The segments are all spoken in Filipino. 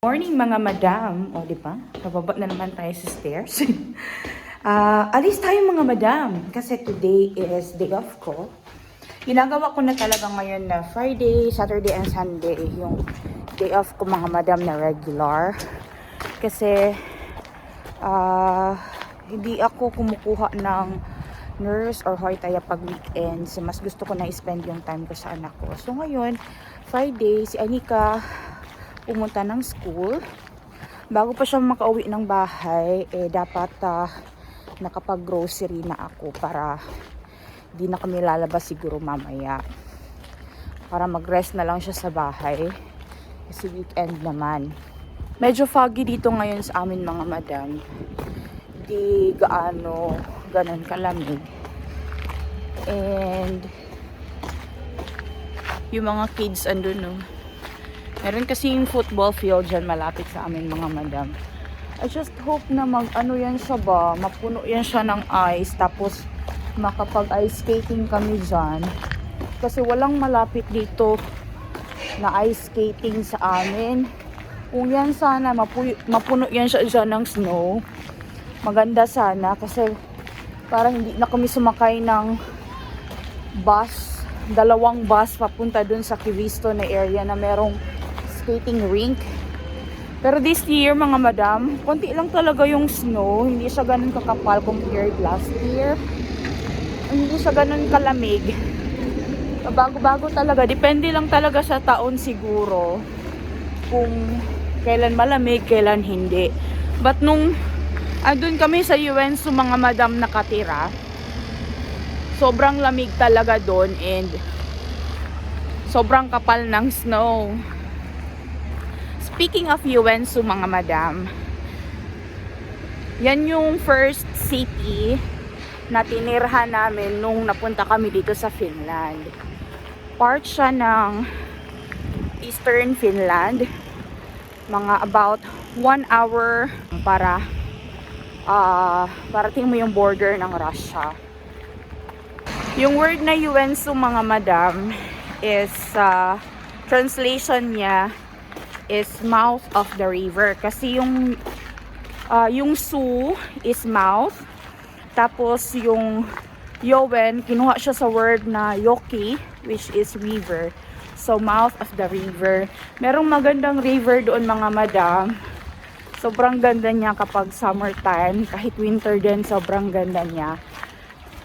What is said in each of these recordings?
Morning mga madam. O, di ba? Nababa na naman tayo sa stairs. Alis tayo mga madam. Kasi today is day off ko. Ginagawa ko na talaga ngayon na Friday, Saturday, and Sunday. Yung day off ko mga madam na regular. Kasi, hindi ako kumukuha ng nurse or hoitaya pag weekends. Mas gusto ko na i-spend yung time ko sa anak ko. So ngayon, Friday, si Anika pumunta ng school. Bago pa siya makauwi ng bahay, dapat nakapag-grocery na ako para di na kami lalabas siguro mamaya. Para mag-rest na lang siya sa bahay. Kasi weekend naman. Medyo foggy dito ngayon sa amin mga madam. Di ganun kalamig. And yung mga kids andun, no? Meron kasing football field dyan malapit sa amin mga madam. I just hope na yan siya ba, mapuno yan siya ng ice, tapos makapag-ice skating kami dyan. Kasi walang malapit dito na ice skating sa amin. Kung yan sana, mapuno yan siya dyan ng snow. Maganda sana kasi para hindi na kami sumakay ng bus, dalawang bus papunta dun sa Kivisto na area na merong skating rink. Pero this year mga madam, konti lang talaga yung snow. Hindi siya ganun kakapal compared last year. Hindi siya ganun kalamig. Bago-bago talaga. Depende lang talaga sa taon siguro. Kung kailan malamig, kailan hindi. But nung andun kami sa UNSU mga madam nakatira, sobrang lamig talaga doon and sobrang kapal ng snow. Speaking of UNSU mga madam, yan yung first city na tinirhan namin nung napunta kami dito sa Finland. Part siya ng Eastern Finland. Mga about 1 hour para parating mo yung border ng Russia. Yung word na UNSU mga madam is translation niya is mouth of the river. Kasi yung Su is mouth. Tapos yung Yowen, kinuha siya sa word na Yoki, which is river. So mouth of the river. Merong magandang river doon mga madam. Sobrang ganda niya kapag summertime. Kahit winter din, sobrang ganda niya.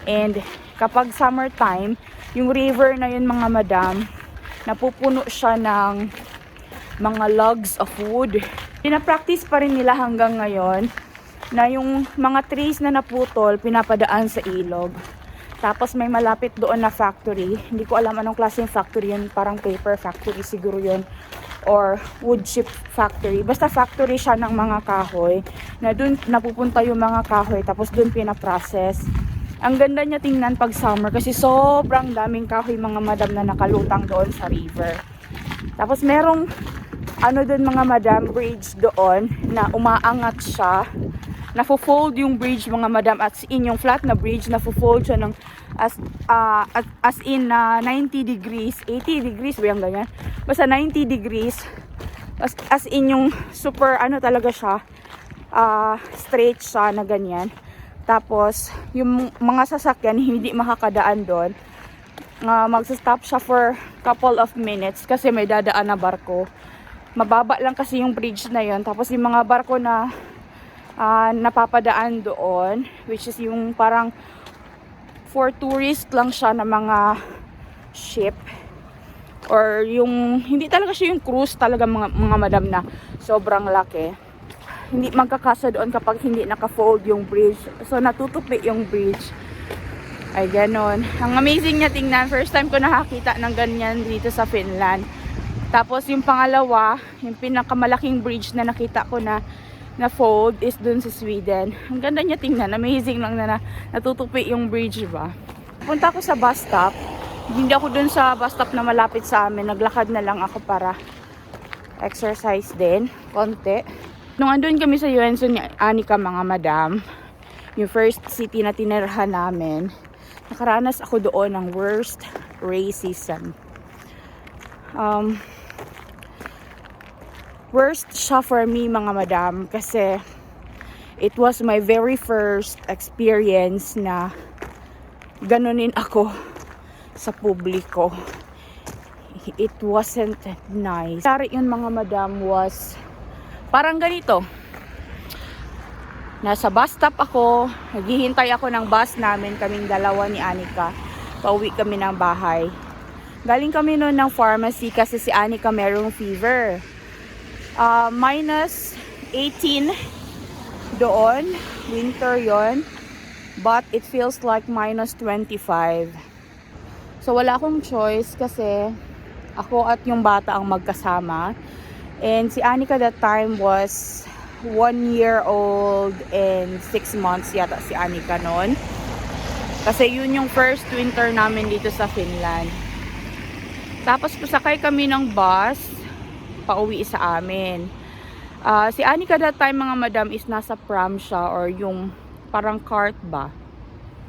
And kapag summertime, yung river na yun mga madam, napupuno siya ng mga logs of wood. Pinapractice pa rin nila hanggang ngayon na yung mga trees na naputol, pinapadaan sa ilog. Tapos may malapit doon na factory. Hindi ko alam anong klaseng factory yun. Parang paper factory siguro yun. Or wood chip factory. Basta factory siya ng mga kahoy. Na doon napupunta yung mga kahoy. Tapos doon pinaprocess. Ang ganda niya tingnan pag summer. Kasi sobrang daming kahoy mga madam na nakalutang doon sa river. Tapos merong doon mga madam, bridge doon na umaangat siya. Nafo-fold yung bridge mga madam at in yung flat na bridge, nafo-fold siya ng as in 90 degrees, 80 degrees ba yung ganyan? Basta 90 degrees. As in yung super talaga siya, straight siya na ganyan. Tapos yung mga sasakyan hindi makakadaan doon. Magsa-stop siya for couple of minutes kasi may dadaan na barko. Mababa lang kasi yung bridge na yon. Tapos yung mga barko na napapadaan doon, which is yung parang for tourist lang siya na mga ship. Or yung, hindi talaga siya yung cruise talaga mga madam na sobrang laki. Hindi magkakasa doon kapag hindi naka-fold yung bridge. So natutupi yung bridge. Ay ganon. Ang amazing niya tingnan. First time ko nakakita ng ganyan dito sa Finland. Tapos yung pangalawa, yung pinakamalaking bridge na nakita ko na fold is dun sa Sweden. Ang ganda niya tingnan. Amazing lang na natutupi yung bridge ba. Punta ako sa bus stop. Hindi ako dun sa bus stop na malapit sa amin. Naglakad na lang ako para exercise din. Konti. Nung andun kami sa UNSU ni Anika mga madam, yung first city na tinirhan namin, nakaranas ako doon ng worst racism. Worst siya for me mga madam kasi it was my very first experience na ganunin ako sa publiko. It wasn't nice. Sorry yun mga madam was parang ganito. Nasa bus stop ako, naghihintay ako ng bus namin, kaming dalawa ni Anika. Pauwi kami ng bahay. Galing kami noon ng pharmacy kasi si Anika merong fever. Minus 18 doon, winter yon, but it feels like minus 25. So wala akong choice kasi ako at yung bata ang magkasama. And si Anika that time was 1 year old and 6 months yata si Anika noon. Kasi yun yung first winter namin dito sa Finland. Tapos pasakay kami ng bus pauwi sa amin. Si Anika that time mga madam is nasa pram siya or yung parang cart ba.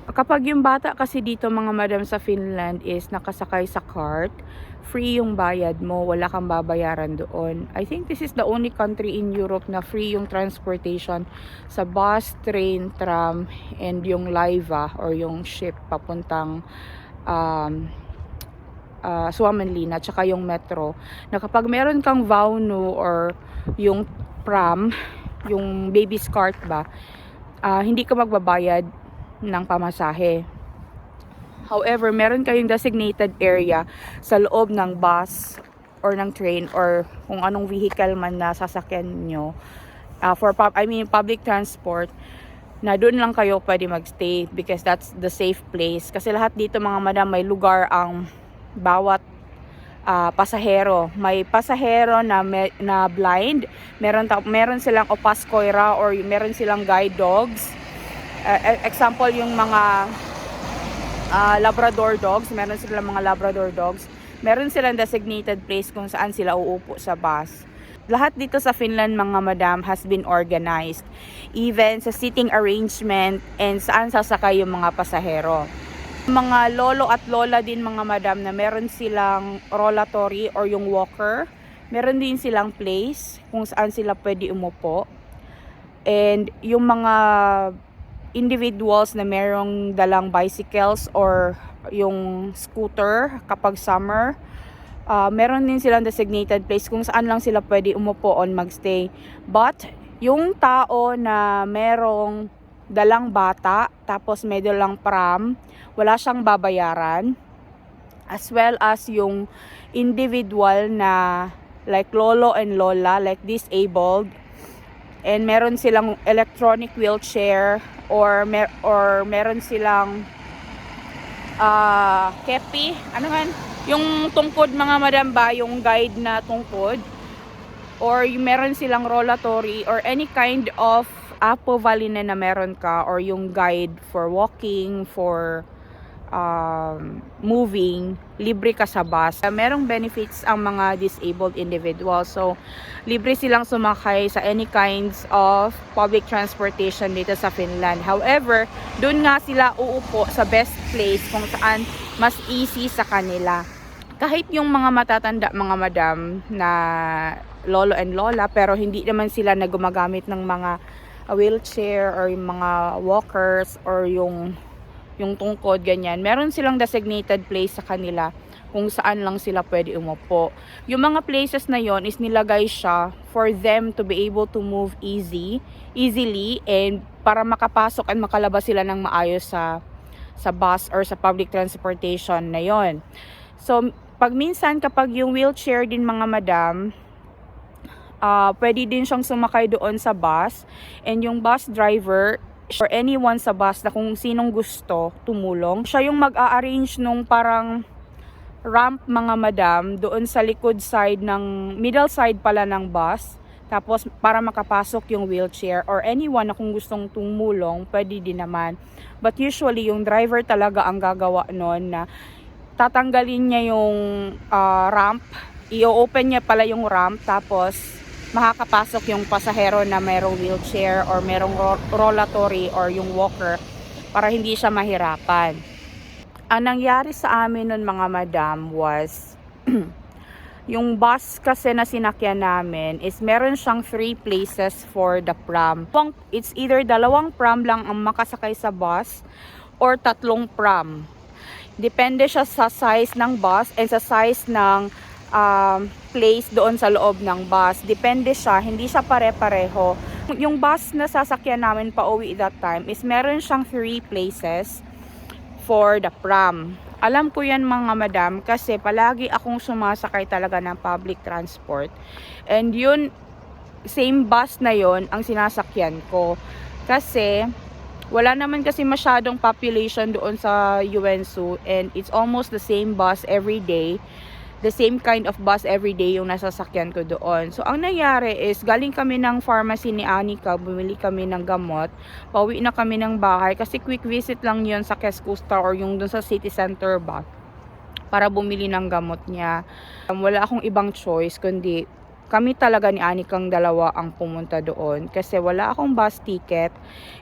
Kapag yung bata kasi dito mga madam sa Finland is nakasakay sa cart, free yung bayad mo, wala kang babayaran doon. I think this is the only country in Europe na free yung transportation sa bus, train, tram, and yung Laiva or yung ship papuntang Suomenlinna, tsaka yung metro, na kapag meron kang Vaunu or yung pram, yung baby's cart ba, hindi ka magbabayad ng pamasahe. However, meron kayong designated area sa loob ng bus or ng train or kung anong vehicle man na sasakyan nyo for public transport, na doon lang kayo pwede magstay because that's the safe place. Kasi lahat dito mga madam may lugar ang bawat pasahero. May pasahero na blind, meron silang opaskoira or meron silang guide dogs. Example yung mga Labrador dogs, meron silang mga Labrador dogs. Meron silang designated place kung saan sila uupo sa bus. Lahat dito sa Finland mga madam has been organized. Even sa seating arrangement and saan sasakay yung mga pasahero. Mga lolo at lola din mga madam na meron silang rollatory or yung walker. Meron din silang place kung saan sila pwede umupo. And yung mga individuals na merong dalang bicycles or yung scooter kapag summer, meron din silang designated place kung saan lang sila pwede umupo on magstay. But yung tao na merong dalang bata tapos may dalang pram, wala siyang babayaran, as well as yung individual na like lolo and lola, like disabled, and meron silang electronic wheelchair or meron silang kepi, ano man, yung tungkod mga madam ba, yung guide na tungkod, or meron silang rollatory or any kind of apovalina na meron ka, or yung guide for walking, for moving, libre ka sa bus. Merong benefits ang mga disabled individuals. So, libre silang sumakay sa any kinds of public transportation dito sa Finland. However, doon nga sila uupo sa best place kung saan mas easy sa kanila. Kahit yung mga matatanda mga madam na lolo and lola, pero hindi naman sila na gumagamit ng mga wheelchair or yung mga walkers or yung tungkod, ganyan. Meron silang designated place sa kanila kung saan lang sila pwede umupo. Yung mga places na yon is nilagay siya for them to be able to move easily and para makapasok at makalabas sila ng maayos sa bus or sa public transportation na yon. So, pag minsan kapag yung wheelchair din mga madam, pwede din siyang sumakay doon sa bus, and yung bus driver or anyone sa bus na kung sinong gusto tumulong, siya yung mag-a-arrange nung parang ramp mga madam doon sa likod side ng middle side pala ng bus, tapos para makapasok yung wheelchair or anyone na kung gustong tumulong pwede din naman. But usually yung driver talaga ang gagawa noon na tatanggalin niya yung ramp, i-open niya pala yung ramp, tapos makakapasok yung pasahero na merong wheelchair or merong rollatory or yung walker para hindi siya mahirapan. Ang nangyari sa amin nun mga madam was yung bus kasi na sinakyan namin is meron siyang 3 places for the pram. It's either 2 pram lang ang makasakay sa bus or 3 pram. Depende siya sa size ng bus and sa size ng place doon sa loob ng bus. Depende siya, hindi siya pare-pareho. Yung bus na sasakyan namin pa uwi that time is meron siyang 3 places for the pram. Alam ko yan mga madam kasi palagi akong sumasakay talaga ng public transport. And yun, same bus na yon ang sinasakyan ko. Kasi wala naman kasi masyadong population doon sa UNSU and it's almost the same bus every day. The same kind of bus every day yung nasasakyan ko doon. So, ang nangyari is, galing kami ng pharmacy ni Anika, bumili kami ng gamot, pauwi na kami ng bahay, kasi quick visit lang yun sa Keskusta or yung doon sa city center ba, para bumili ng gamot niya. Wala akong ibang choice, kundi kami talaga ni Anikang dalawa ang pumunta doon, kasi wala akong bus ticket,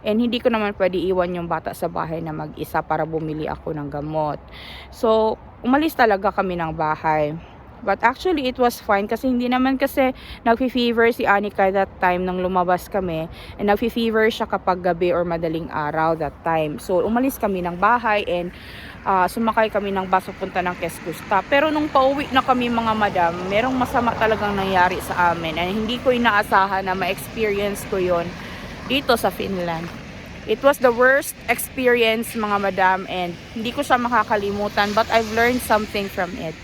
and hindi ko naman pwede iwan yung bata sa bahay na mag-isa para bumili ako ng gamot. So, umalis talaga kami ng bahay. But actually, it was fine kasi hindi naman kasi nagfi-fever si Anika that time nang lumabas kami. And nagfi-fever siya kapag gabi or madaling araw that time. So, umalis kami ng bahay and sumakay kami ng bus papunta ng Keskusta. Pero nung pauwi na kami mga madam, merong masama talagang nangyari sa amin. And hindi ko inaasahan na ma-experience ko yon dito sa Finland. It was the worst experience mga madam and hindi ko siya makakalimutan but I've learned something from it.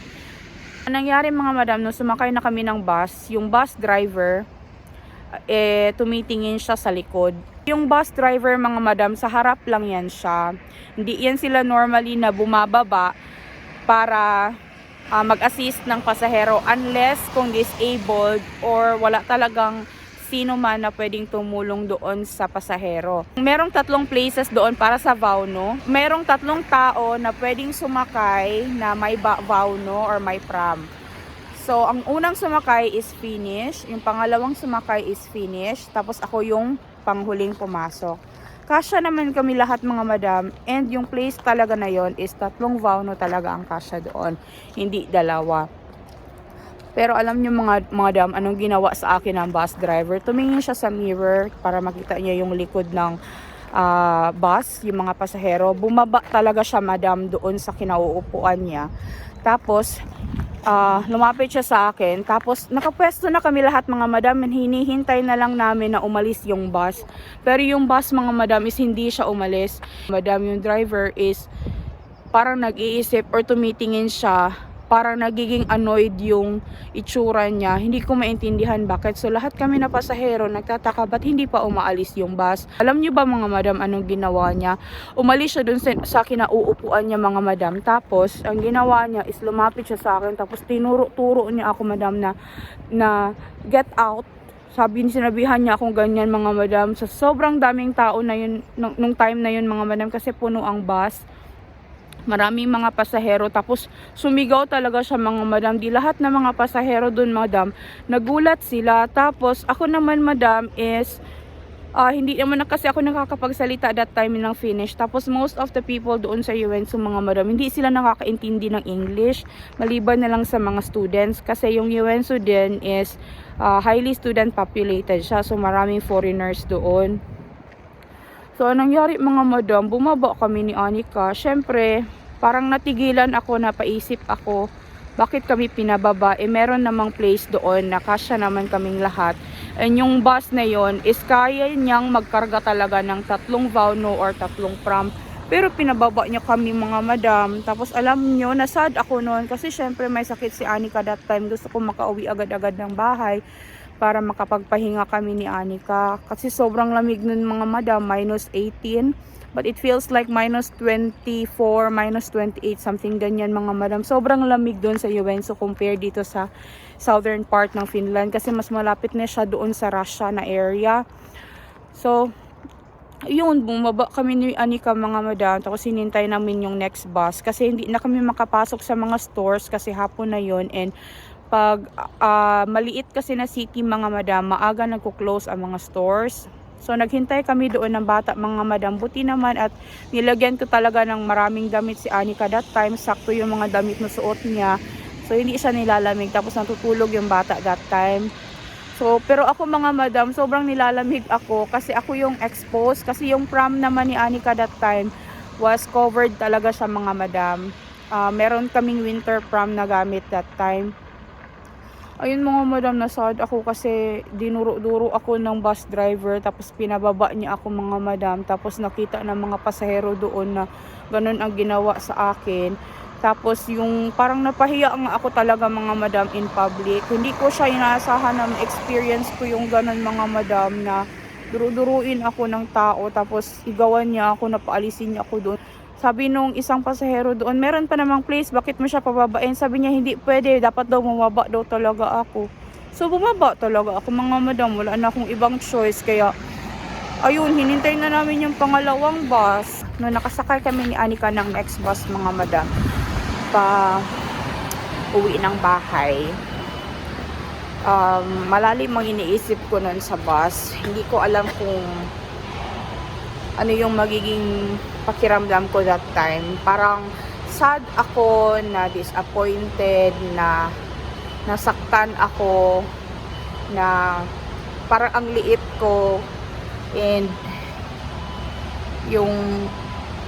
Ang nangyari mga madam, nung sumakay na kami ng bus, yung bus driver, tumitingin siya sa likod. Yung bus driver mga madam, sa harap lang yan siya. Hindi yan sila normally na bumababa para mag-assist ng pasahero unless kung disabled or wala talagang sino man na pwedeng tumulong doon sa pasahero. Merong 3 places doon para sa Vauno. Merong 3 tao na pwedeng sumakay na may Vauno or may pram. So, ang unang sumakay is Finnish. Yung pangalawang sumakay is Finnish. Tapos ako yung panghuling pumasok. Kasya naman kami lahat mga madam. And yung place talaga na yon is 3 Vauno talaga ang kasya doon. Hindi 2. Pero alam niyo mga madam, anong ginawa sa akin ng bus driver? Tumingin siya sa mirror para makita niya yung likod ng bus, yung mga pasahero. Bumaba talaga siya madam doon sa kinauupuan niya. Tapos, lumapit siya sa akin. Tapos, nakapwesto na kami lahat mga madam and hinihintay na lang namin na umalis yung bus. Pero yung bus mga madam is hindi siya umalis. Madam, yung driver is parang nag-iisip or tumitingin siya. Parang nagiging annoyed yung itsura niya. Hindi ko maintindihan bakit. So lahat kami na pasahero nagtataka ba't hindi pa umaalis yung bus. Alam niyo ba mga madam anong ginawa niya? Umalis siya dun sa kinauupuan niya mga madam. Tapos ang ginawa niya is lumapit siya sa akin. Tapos tinuro-turo niya ako madam na get out. Sinabihan niya akong ganyan mga madam. Sa sobrang daming tao na yun, nung time na yun mga madam kasi puno ang bus. Maraming mga pasahero, tapos sumigaw talaga siya mga madam. Di lahat na mga pasahero dun madam, nagulat sila. Tapos ako naman madam is, hindi naman kasi ako nakakapagsalita that time ng Finnish. Tapos most of the people doon sa UNSU mga madam, hindi sila nakakaintindi ng English. Maliban na lang sa mga students. Kasi yung UNSU din is highly student populated siya. So maraming foreigners doon. So, anong nangyari mga madam, bumaba kami ni Anika. Syempre, parang natigilan ako, napaisip ako, bakit kami pinababa? Meron namang place doon, nakasya naman kaming lahat. And yung bus na yon is kaya niyang magkarga talaga ng 3 Vauno or 3 pram. Pero pinababa niya kami mga madam. Tapos alam niyo, nasad ako noon kasi syempre may sakit si Anika that time. Gusto ko makauwi agad-agad ng bahay para makapagpahinga kami ni Anika. Kasi sobrang lamig nun mga madam, -18. But it feels like -24, -28, something ganyan mga madam. Sobrang lamig doon sa UNSU compare dito sa southern part ng Finland. Kasi mas malapit na siya doon sa Russia na area. So, yun, bumaba kami ni Anika mga madam. Tapos hinintay namin yung next bus. Kasi hindi na kami makapasok sa mga stores kasi hapon na yun. And pag maliit kasi na city mga madam, maaga nagko-close ang mga stores. So naghintay kami doon ng bata mga madam. Buti naman at nilagyan ko talaga ng maraming damit si Anika that time. Sakto yung mga damit na suot niya. So, hindi siya nilalamig. Tapos, natutulog yung bata that time. So, pero ako mga madam, sobrang nilalamig ako kasi ako yung exposed. Kasi yung pram naman ni Anika that time was covered talaga siya mga madam. Meron kaming winter pram na gamit that time. Ayun mga madam, nasad ako kasi dinuro-duro ako ng bus driver. Tapos pinababa niya ako mga madam. Tapos nakita ng mga pasahero doon na ganun ang ginawa sa akin. Tapos yung parang napahiya nga ako talaga mga madam in public. Hindi ko siya inaasahan na experience ko yung ganun mga madam na duru-duruin ako ng tao. Tapos igawan niya ako, napaalisin niya ako doon. Sabi nung isang pasahero doon, meron pa namang place, bakit mo siya pababain? Sabi niya hindi pwede, dapat daw bumaba daw talaga ako. So bumaba talaga ako mga madam, wala na akong ibang choice. Kaya ayun, hinintay na namin yung pangalawang bus. No, nakasakay kami ni Anika ng next bus mga madam pa uwi ng bahay. Malalim ang iniisip ko nun sa bus. Hindi ko alam kung ano yung magiging pakiramdam ko that time. Parang sad ako, na disappointed, na nasaktan ako, na parang ang liit ko, and yung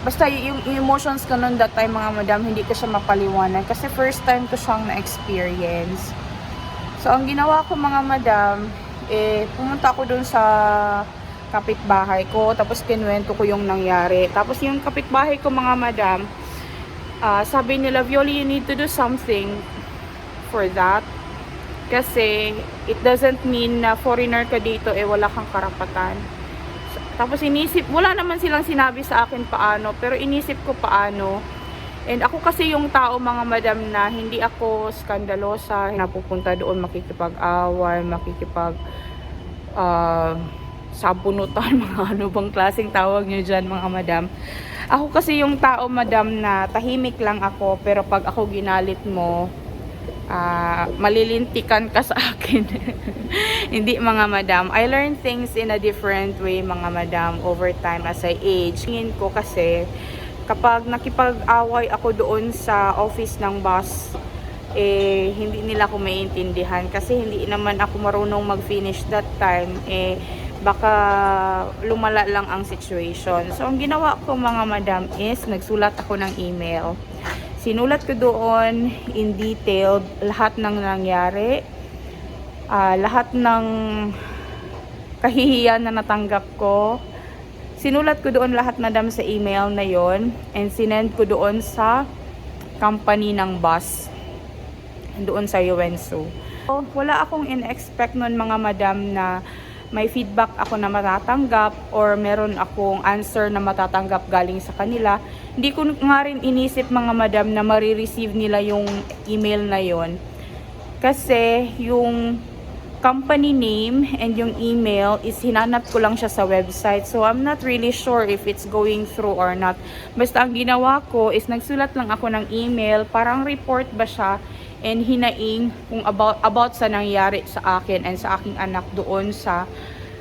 basta yung emotions ko noon that time mga madam, hindi ko siya mapaliwanag kasi first time ko siyang na-experience. So ang ginawa ko mga madam, pumunta ako dun sa kapitbahay ko, tapos kinuwento ko yung nangyari. Tapos yung kapitbahay ko mga madam, sabi nila, Violi, you need to do something for that. Kasi it doesn't mean na foreigner ka dito, wala kang karapatan. Tapos inisip, wala naman silang sinabi sa akin paano, pero inisip ko paano. And ako kasi yung tao mga madam na hindi ako skandalosa, napupunta doon makikipag-away, sabunutan, mga ano bang klaseng tawag nyo dyan mga madam. Ako kasi yung tao madam na tahimik lang ako, pero pag ako ginalit mo, malilintikan ka sa akin. Hindi mga madam, I learn things in a different way mga madam over time as I age. Tingin ko kasi kapag nakipag-away ako doon sa office ng boss, hindi nila ako maintindihan kasi hindi naman ako marunong mag-finish that time. Baka lumala lang ang situation. So ang ginawa ko mga madam is nagsulat ako ng email. Sinulat ko doon in detail lahat ng nangyari, lahat ng kahihiyan na natanggap ko. Sinulat ko doon lahat madam sa email na yon, and sinend ko doon sa company ng bus doon sa UNSU. So, wala akong in-expect noon mga madam na may feedback ako na matatanggap or meron akong answer na matatanggap galing sa kanila. Hindi ko nga rin inisip mga madam na marireceive nila yung email na yon. Kasi yung company name and yung email is hinanap ko lang siya sa website. So I'm not really sure if it's going through or not. Basta ang ginawa ko is nagsulat lang ako ng email, parang report ba siya, and hinaing kung about sa nangyari sa akin and sa aking anak doon sa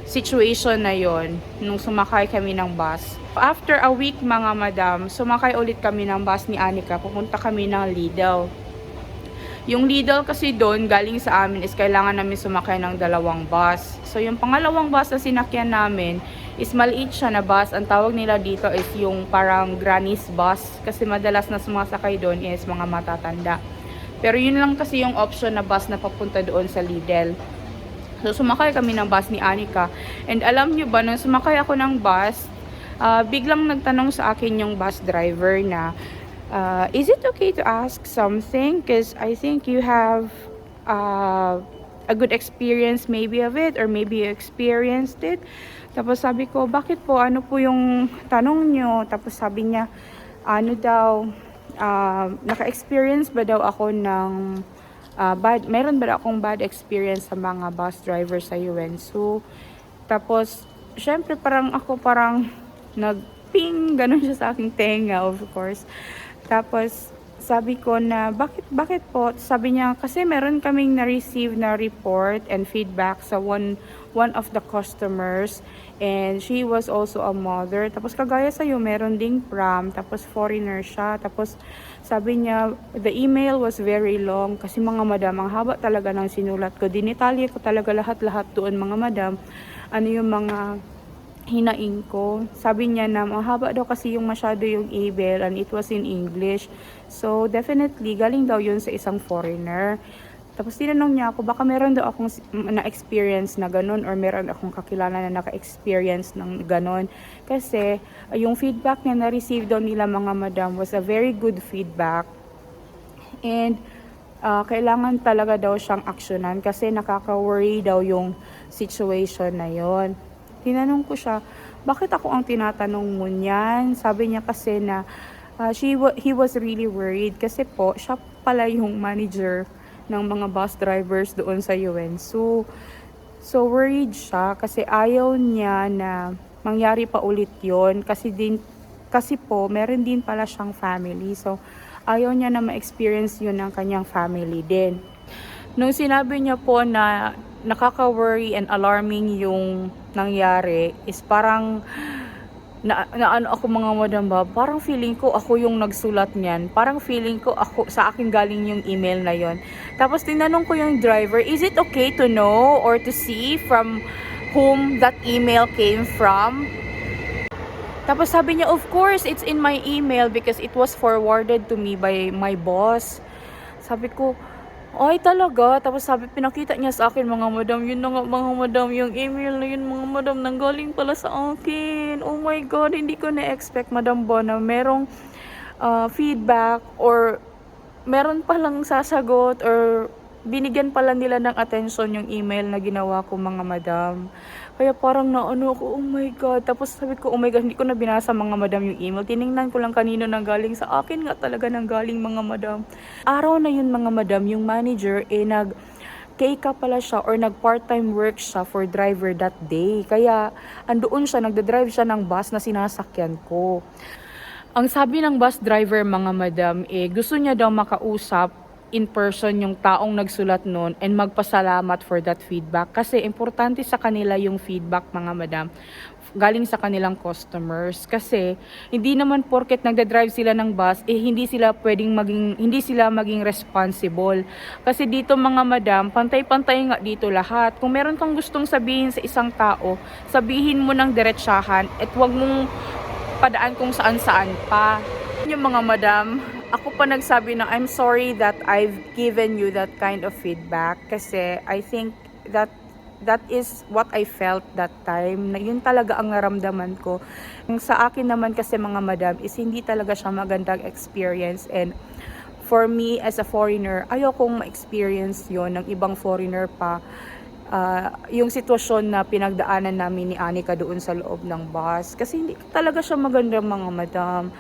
situation na yon nung sumakay kami ng bus. After a week mga madam, sumakay ulit kami ng bus ni Anika. Pupunta kami ng Lidl. Yung Lidl kasi doon galing sa amin is kailangan namin sumakay ng dalawang bus. So yung pangalawang bus na sinakyan namin is maliit siya na bus. Ang tawag nila dito is yung parang granny's bus kasi madalas na sumasakay doon is mga matatanda. Pero yun lang kasi yung option na bus na papunta doon sa Lidl. So sumakay kami ng bus ni Anika. And alam nyo ba, nung sumakay ako ng bus, biglang nagtanong sa akin yung bus driver na, is it okay to ask something? Because I think you have a good experience maybe of it, or maybe you experienced it. Tapos sabi ko, bakit po? Ano po yung tanong nyo? Tapos sabi niya, ano daw, naka-experience ba daw ako ng meron ba akong bad experience sa mga bus driver sa UNSU? Tapos syempre parang nagping ganun siya sa aking tenga, of course. Tapos Sabi ko na, bakit po? Sabi niya, kasi meron kaming na-receive na report and feedback sa one of the customers. And she was also a mother. Tapos kagaya sa'yo, meron ding pram. Tapos foreigner siya. Tapos sabi niya, the email was very long. Kasi mga madam, ang haba talaga ng sinulat ko. Dinitalye ko talaga lahat-lahat doon mga madam. Ano yung mga hinaing ko. Sabi niya na mahaba daw kasi yung masyado yung email and it was in English. So, definitely, galing daw yun sa isang foreigner. Tapos tinanong niya ako, baka meron daw akong na-experience na ganun or meron akong kakilala na naka-experience ng ganun. Kasi, yung feedback niya na-receive daw nila mga madam was a very good feedback. And, kailangan talaga daw siyang aksyonan kasi nakaka-worry daw yung situation na yon. Tinanong ko siya, bakit ako ang tinatanong mo niyan? Sabi niya kasi na he was really worried kasi po, siya pala yung manager ng mga bus drivers doon sa UN. So worried siya kasi ayaw niya na mangyari pa ulit yon kasi po, meron din pala siyang family. So, ayaw niya na ma-experience yun ng kanyang family din. Nung sinabi niya po na nakaka-worry and alarming yung nangyari, is parang na ano ako mga madam ba, parang feeling ko ako yung nagsulat niyan. Parang feeling ko ako sa akin galing yung email na yon. Tapos tinanong ko yung driver, is it okay to know or to see from whom that email came from? Tapos sabi niya, of course, it's in my email because it was forwarded to me by my boss. Sabi ko, ay talaga. Tapos sabi, pinakita niya sa akin, mga madam, yun na nga mga madam, yung email na yun mga madam, nanggaling pala sa akin. Oh my God, hindi ko na-expect, Madam Bona, merong feedback or meron palang sasagot or binigyan pala nila ng attention yung email na ginawa ko mga madam. Kaya parang naano ako, oh my God. Tapos sabi ko, oh my God, hindi ko na binasa mga madam yung email. Tiningnan ko lang kanino nang galing sa akin nga talaga nang galing mga madam. Araw na yun mga madam, yung manager nag-KK pala siya or nag-part-time work siya for driver that day. Kaya andoon siya, nagdadrive siya ng bus na sinasakyan ko. Ang sabi ng bus driver mga madam, gusto niya daw makausap in person yung taong nagsulat nun and magpasalamat for that feedback kasi importante sa kanila yung feedback mga madam galing sa kanilang customers kasi hindi naman porket nagda-drive sila ng bus hindi sila maging responsible kasi dito mga madam pantay-pantay nga dito lahat. Kung meron kang gustong sabihin sa isang tao, sabihin mo ng diretsahan at wag mong padaan kung saan-saan pa. Yung mga madam, ako pa nagsabi na I'm sorry that I've given you that kind of feedback kasi I think that is what I felt that time, na yun talaga ang naramdaman ko. Yung sa akin naman kasi mga madam is hindi talaga siya magandang experience and for me as a foreigner, ayokong ma-experience yon ng ibang foreigner pa. Yung sitwasyon na pinagdaanan namin ni Anika doon sa loob ng bus kasi hindi talaga siya maganda mga madam.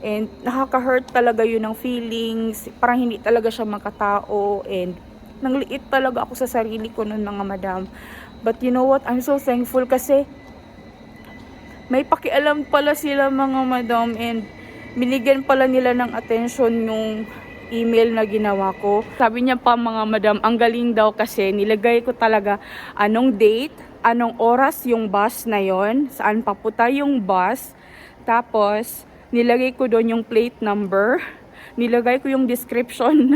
And nakaka-hurt talaga yun ng feelings. Parang hindi talaga siya makatao. And nangliit talaga ako sa sarili ko nun mga madam. But you know what? I'm so thankful kasi may pakialam pala sila mga madam. And binigyan pala nila ng attention yung email na ginawa ko. Sabi niya pa mga madam, ang galing daw kasi nilagay ko talaga anong date, anong oras yung bus na yon, saan papunta yung bus. Tapos nilagay ko doon yung plate number. Nilagay ko yung description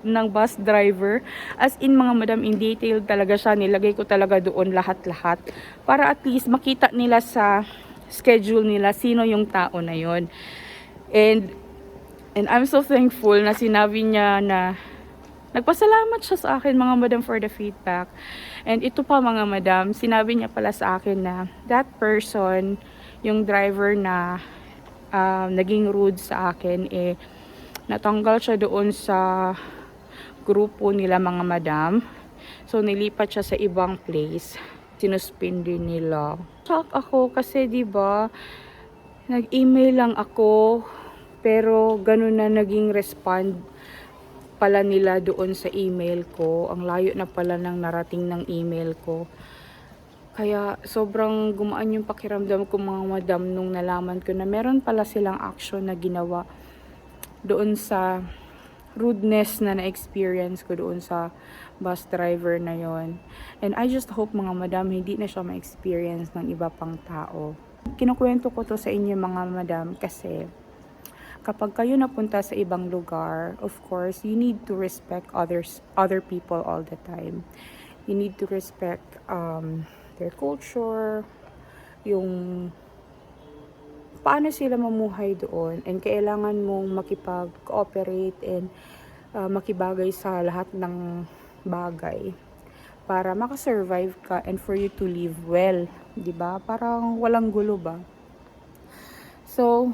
ng bus driver. As in mga madam, in detail talaga siya. Nilagay ko talaga doon lahat-lahat. Para at least makita nila sa schedule nila sino yung tao na yon. And I'm so thankful na sinabi niya na nagpasalamat siya sa akin mga madam for the feedback. And ito pa mga madam, sinabi niya pala sa akin na that person, yung driver na naging rude sa akin, natanggal siya doon sa grupo nila mga madam. So nilipat siya sa ibang place. Sinuspindi nila. Shock ako kasi 'di ba? Nag-email lang ako pero ganun na naging respond pala nila doon sa email ko. Ang layo na pala ng narating ng email ko. Kaya sobrang gumaan yung pakiramdam ko mga madam nung nalaman ko na meron pala silang action na ginawa doon sa rudeness na na-experience ko doon sa bus driver na yon. And I just hope mga madam, hindi na siya ma-experience ng iba pang tao. Kinukwento ko to sa inyo mga madam kasi kapag kayo napunta sa ibang lugar, of course, you need to respect other people all the time. You need to respect their culture, yung paano sila mamuhay doon, and kailangan mong makipag-cooperate and makibagay sa lahat ng bagay para makasurvive ka and for you to live well, 'di ba? Parang walang gulo ba? So,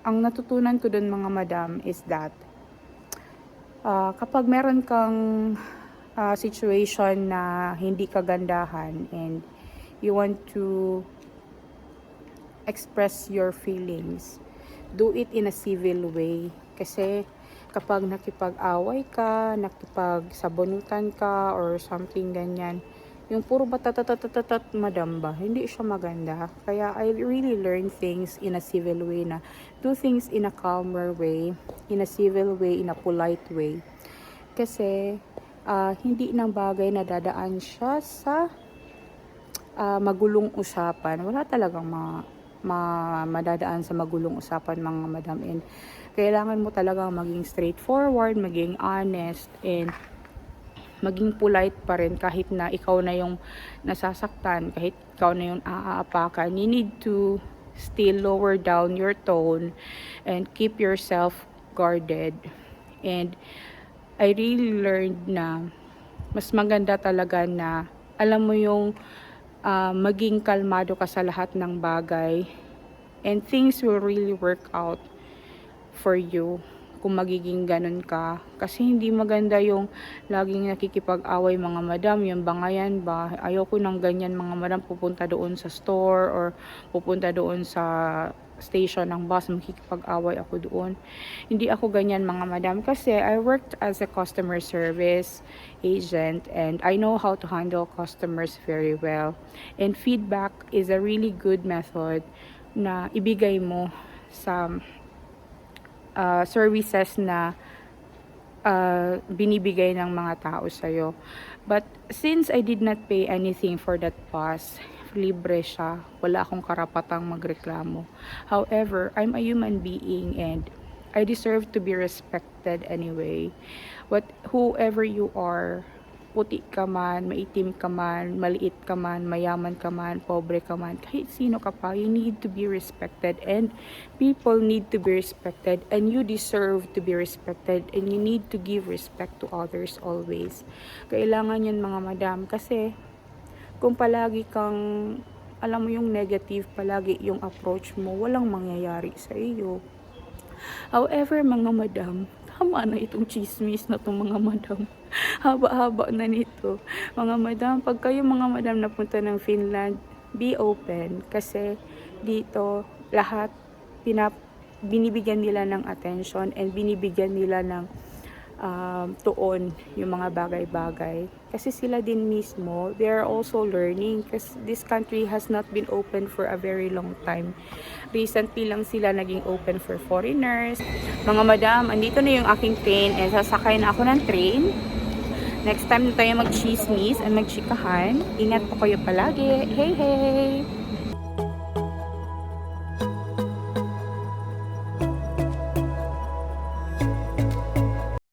ang natutunan ko doon mga madam is that kapag meron kang situation na hindi kagandahan and you want to express your feelings, do it in a civil way. Kasi kapag nakipag-away ka, nakipagsabunutan ka, or something ganyan, yung puro batatatatat madam ba, hindi siya maganda. Kaya I really learn things in a civil way na do things in a calmer way, in a civil way, in a polite way. Kasi hindi nang bagay na dadaan siya sa magulong usapan. Wala talagang madadaan sa magulong usapan mga madam, and kailangan mo talagang maging straightforward, maging honest, and maging polite pa rin kahit na ikaw na yung nasasaktan, kahit ikaw na yung aaapakan. You need to still lower down your tone and keep yourself guarded. And I really learned na mas maganda talaga na alam mo yung maging kalmado ka sa lahat ng bagay, and things will really work out for you kung magiging ganun ka. Kasi hindi maganda yung laging nakikipag-away mga madam, yung bangayan ba, ayoko ng ganyan mga madam, pupunta doon sa store or pupunta doon sa station ng bus, makikipag-away ako doon. Hindi ako ganyan mga madam kasi I worked as a customer service agent and I know how to handle customers very well. And feedback is a really good method na ibigay mo sa services na binibigay ng mga tao sa'yo. But since I did not pay anything for that bus, libre siya, wala akong karapatang magreklamo. However, I'm a human being and I deserve to be respected anyway. Whoever you are, puti ka man, maitim ka man, maliit ka man, mayaman ka man, pobre ka man, kahit sino ka pa, you need to be respected and people need to be respected and you deserve to be respected and you need to give respect to others always. Kailangan yan mga madam kasi kung palagi kang, alam mo yung negative, palagi yung approach mo, walang mangyayari sa iyo. However, mga madam, tama na itong chismis na itong mga madam. Haba-haba na nito. Mga madam, pag kayo mga madam napunta ng Finland, be open. Kasi dito, lahat binibigyan nila ng attention and binibigyan nila ng tuon yung mga bagay-bagay. Kasi sila din mismo, they are also learning kasi this country has not been open for a very long time. Recently lang sila naging open for foreigners. Mga madam, andito na yung aking train and sasakay na ako ng train. Next time na tayo mag-chismis and mag-chikahan. Ingat po kayo palagi. Hey, hey!